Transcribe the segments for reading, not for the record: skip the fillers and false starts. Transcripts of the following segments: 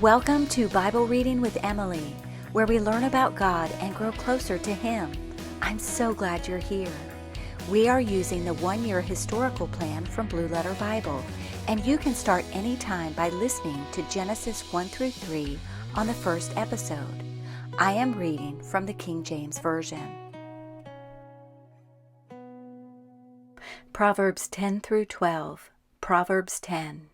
Welcome to Bible Reading with Emily, where we learn about God and grow closer to Him. I'm so glad you're here. We are using the one-year historical plan from Blue Letter Bible, and you can start anytime by listening to Genesis 1 through 3 on the first episode. I am reading from the King James Version. Proverbs 10 through 12. Proverbs 10.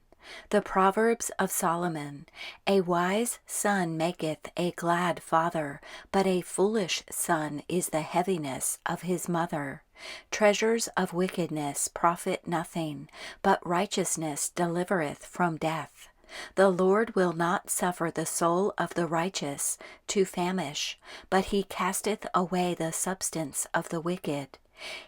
The Proverbs of Solomon. A wise son maketh a glad father, but a foolish son is the heaviness of his mother. Treasures of wickedness profit nothing, but righteousness delivereth from death. The Lord will not suffer the soul of the righteous to famish, but he casteth away the substance of the wicked.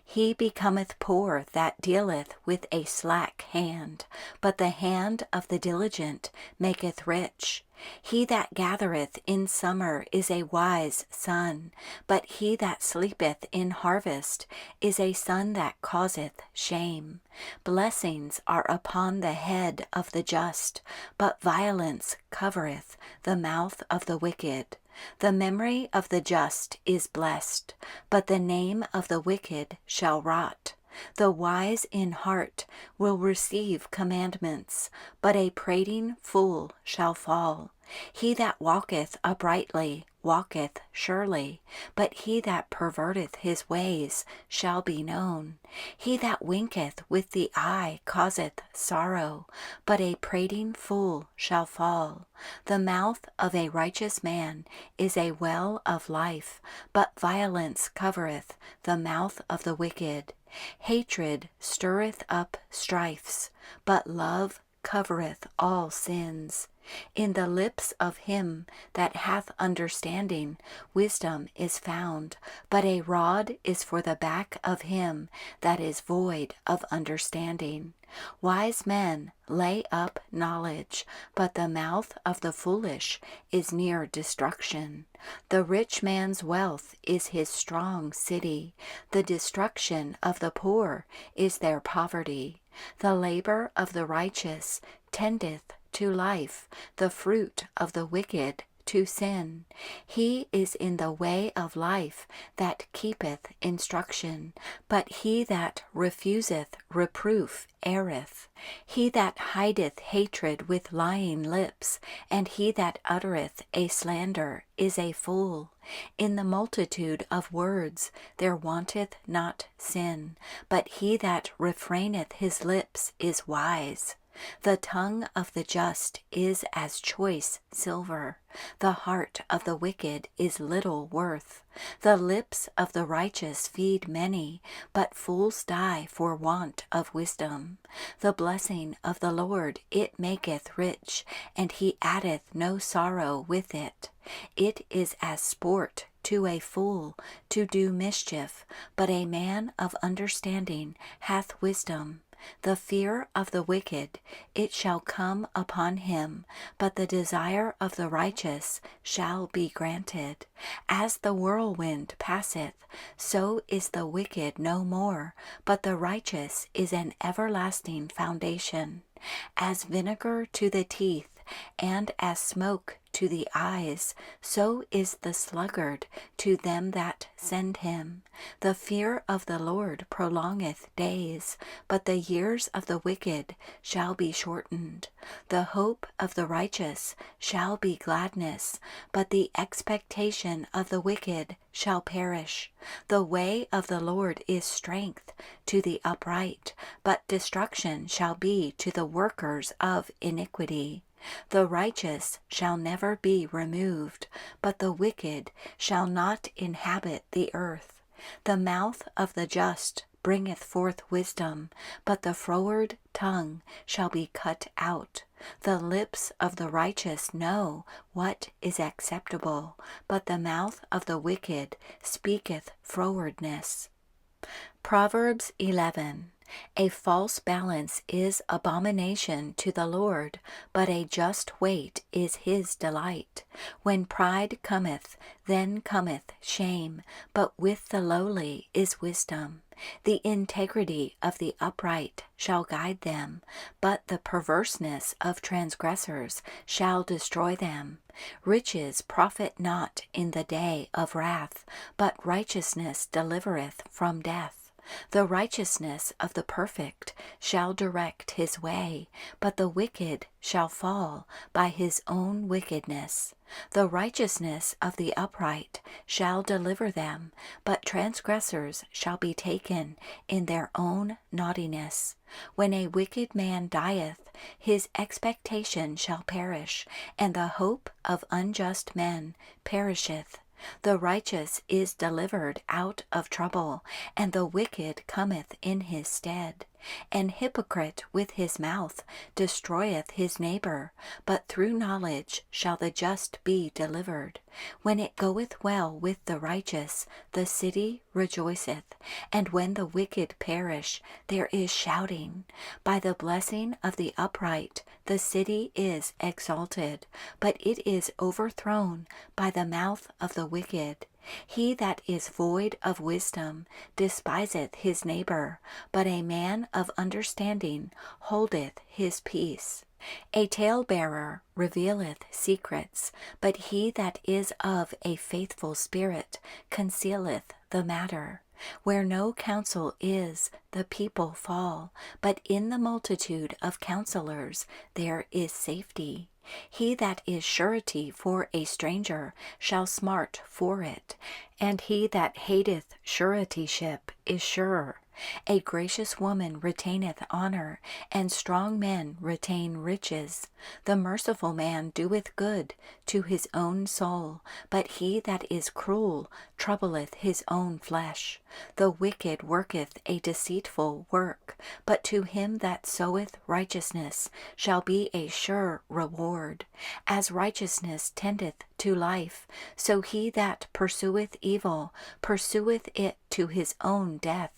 He becometh poor that dealeth with a slack hand, but the hand of the diligent maketh rich. He that gathereth in summer is a wise son, but he that sleepeth in harvest is a son that causeth shame. Blessings are upon the head of the just, but violence covereth the mouth of the wicked. The memory of the just is blessed, but the name of the wicked shall rot. The wise in heart will receive commandments, but a prating fool shall fall. He that walketh uprightly walketh surely, but he that perverteth his ways shall be known. He that winketh with the eye causeth sorrow, but a prating fool shall fall. The mouth of a righteous man is a well of life, but violence covereth the mouth of the wicked. Hatred stirreth up strifes, but love covereth all sins. In the lips of him that hath understanding wisdom is found, but a rod is for the back of him that is void of understanding. Wise men lay up knowledge, but the mouth of the foolish is near destruction. The rich man's wealth is his strong city. The destruction of the poor is their poverty. The labor of the righteous tendeth to life, the fruit of the wicked to sin. He is in the way of life that keepeth instruction, but he that refuseth reproof erreth. He that hideth hatred with lying lips, and he that uttereth a slander is a fool. In the multitude of words there wanteth not sin, but he that refraineth his lips is wise. The tongue of the just is as choice silver. The heart of the wicked is little worth. The lips of the righteous feed many, but fools die for want of wisdom. The blessing of the Lord it maketh rich, and he addeth no sorrow with it. It is as sport to a fool to do mischief, but a man of understanding hath wisdom. The fear of the wicked, it shall come upon him, but the desire of the righteous shall be granted. As the whirlwind passeth, so is the wicked no more, but the righteous is an everlasting foundation. As vinegar to the teeth, and as smoke to the eyes, so is the sluggard to them that send him. The fear of the Lord prolongeth days, but the years of the wicked shall be shortened. The hope of the righteous shall be gladness, but the expectation of the wicked shall perish. The way of the Lord is strength to the upright, but destruction shall be to the workers of iniquity. The righteous shall never be removed, but the wicked shall not inhabit the earth. The mouth of the just bringeth forth wisdom, but the froward tongue shall be cut out. The lips of the righteous know what is acceptable, but the mouth of the wicked speaketh frowardness. Proverbs 11. A false balance is abomination to the Lord, but a just weight is his delight. When pride cometh, then cometh shame, but with the lowly is wisdom. The integrity of the upright shall guide them, but the perverseness of transgressors shall destroy them. Riches profit not in the day of wrath, but righteousness delivereth from death. The righteousness of the perfect shall direct his way, but the wicked shall fall by his own wickedness. The righteousness of the upright shall deliver them, but transgressors shall be taken in their own naughtiness. When a wicked man dieth, his expectation shall perish, and the hope of unjust men perisheth. The righteous is delivered out of trouble, and the wicked cometh in his stead. An hypocrite with his mouth destroyeth his neighbor, but through knowledge shall the just be delivered. When it goeth well with the righteous, the city rejoiceth, and when the wicked perish, there is shouting. By the blessing of the upright the city is exalted, but it is overthrown by the mouth of the wicked. He that is void of wisdom despiseth his neighbor, but a man of understanding holdeth his peace. A talebearer revealeth secrets, but he that is of a faithful spirit concealeth the matter. Where no counsel is, the people fall, but in the multitude of counselors there is safety. He that is surety for a stranger shall smart for it, and he that hateth suretyship is sure. A gracious woman retaineth honor, and strong men retain riches. The merciful man doeth good to his own soul, but he that is cruel troubleth his own flesh. The wicked worketh a deceitful work, but to him that soweth righteousness shall be a sure reward. As righteousness tendeth to life, so he that pursueth evil pursueth it to his own death.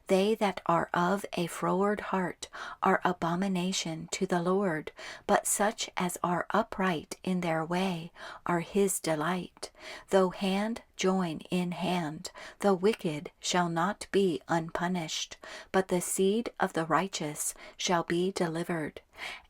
They that are of a froward heart are abomination to the Lord, but such as are upright in their way are his delight. Though hand join in hand, the wicked shall not be unpunished, but the seed of the righteous shall be delivered.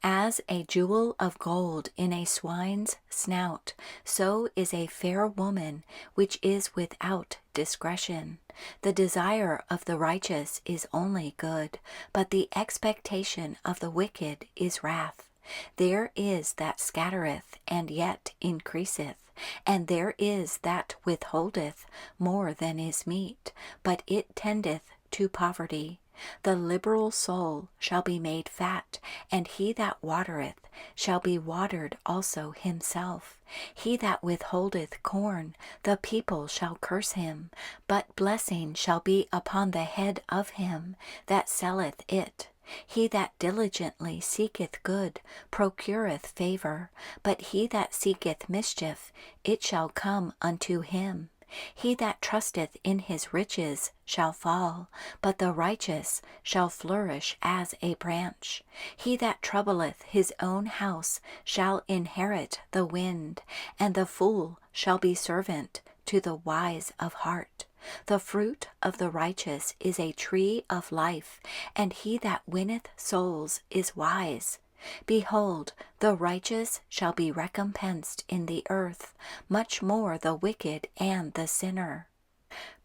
As a jewel of gold in a swine's snout, so is a fair woman which is without discretion. The desire of the righteous is only good, but the expectation of the wicked is wrath. There is that scattereth and yet increaseth, and there is that withholdeth more than is meet, but it tendeth to poverty. The liberal soul shall be made fat, and he that watereth shall be watered also himself. He that withholdeth corn, the people shall curse him, but blessing shall be upon the head of him that selleth it. He that diligently seeketh good procureth favor, but he that seeketh mischief, it shall come unto him. He that trusteth in his riches shall fall, but the righteous shall flourish as a branch. He that troubleth his own house shall inherit the wind, and the fool shall be servant to the wise of heart. The fruit of the righteous is a tree of life, and he that winneth souls is wise. Behold, the righteous shall be recompensed in the earth, much more the wicked and the sinner.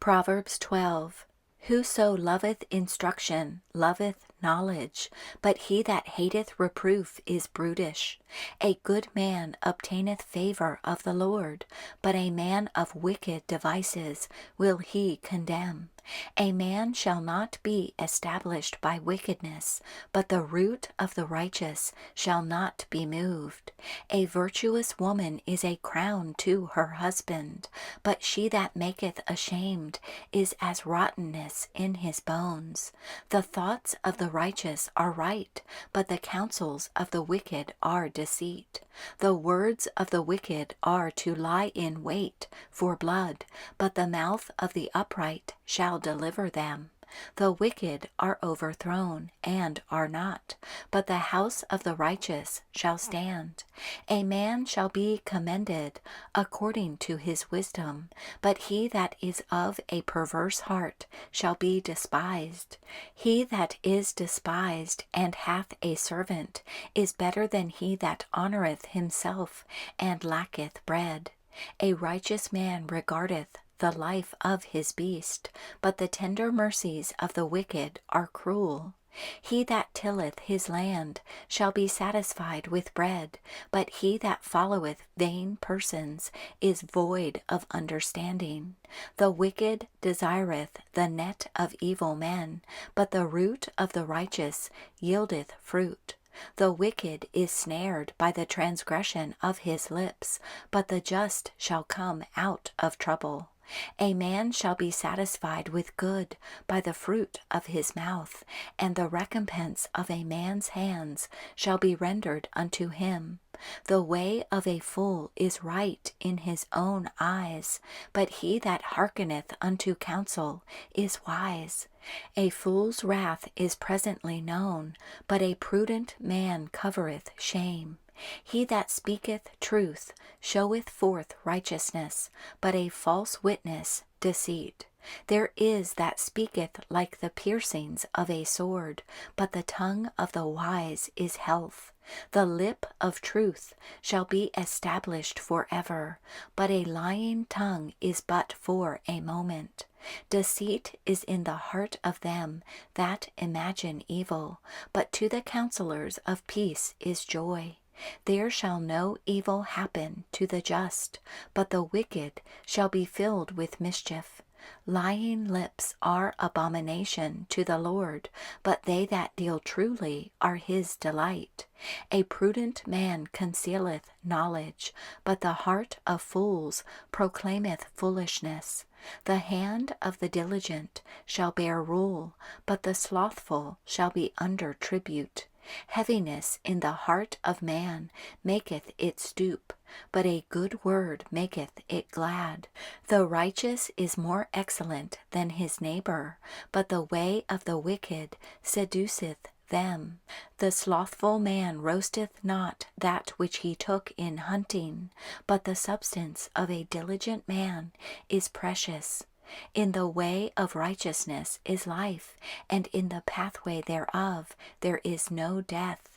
Proverbs 12. Whoso loveth instruction loveth knowledge, but he that hateth reproof is brutish. A good man obtaineth favor of the Lord, but a man of wicked devices will he condemn. A man shall not be established by wickedness, but the root of the righteous shall not be moved. A virtuous woman is a crown to her husband, but she that maketh ashamed is as rottenness in his bones. The thoughts of the righteous are right, but the counsels of the wicked are deceit. The words of the wicked are to lie in wait for blood, but the mouth of the upright shall deliver them. The wicked are overthrown and are not, but the house of the righteous shall stand. A man shall be commended according to his wisdom, but he that is of a perverse heart shall be despised. He that is despised and hath a servant is better than he that honoureth himself and lacketh bread. A righteous man regardeth the life of his beast, but the tender mercies of the wicked are cruel. He that tilleth his land shall be satisfied with bread, but he that followeth vain persons is void of understanding. The wicked desireth the net of evil men, but the root of the righteous yieldeth fruit. The wicked is snared by the transgression of his lips, but the just shall come out of trouble. A man shall be satisfied with good by the fruit of his mouth, and the recompense of a man's hands shall be rendered unto him. The way of a fool is right in his own eyes, but he that hearkeneth unto counsel is wise. A fool's wrath is presently known, but a prudent man covereth shame. He that speaketh truth showeth forth righteousness, but a false witness deceit. There is that speaketh like the piercings of a sword, but the tongue of the wise is health. The lip of truth shall be established forever, but a lying tongue is but for a moment. Deceit is in the heart of them that imagine evil, but to the counselors of peace is joy. There shall no evil happen to the just, but the wicked shall be filled with mischief. Lying lips are abomination to the Lord, but they that deal truly are his delight. A prudent man concealeth knowledge, but the heart of fools proclaimeth foolishness. The hand of the diligent shall bear rule, but the slothful shall be under tribute. Heaviness in the heart of man maketh it stoop, but a good word maketh it glad. The righteous is more excellent than his neighbor, but the way of the wicked seduceth them. The slothful man roasteth not that which he took in hunting, but the substance of a diligent man is precious. In the way of righteousness is life, and in the pathway thereof there is no death.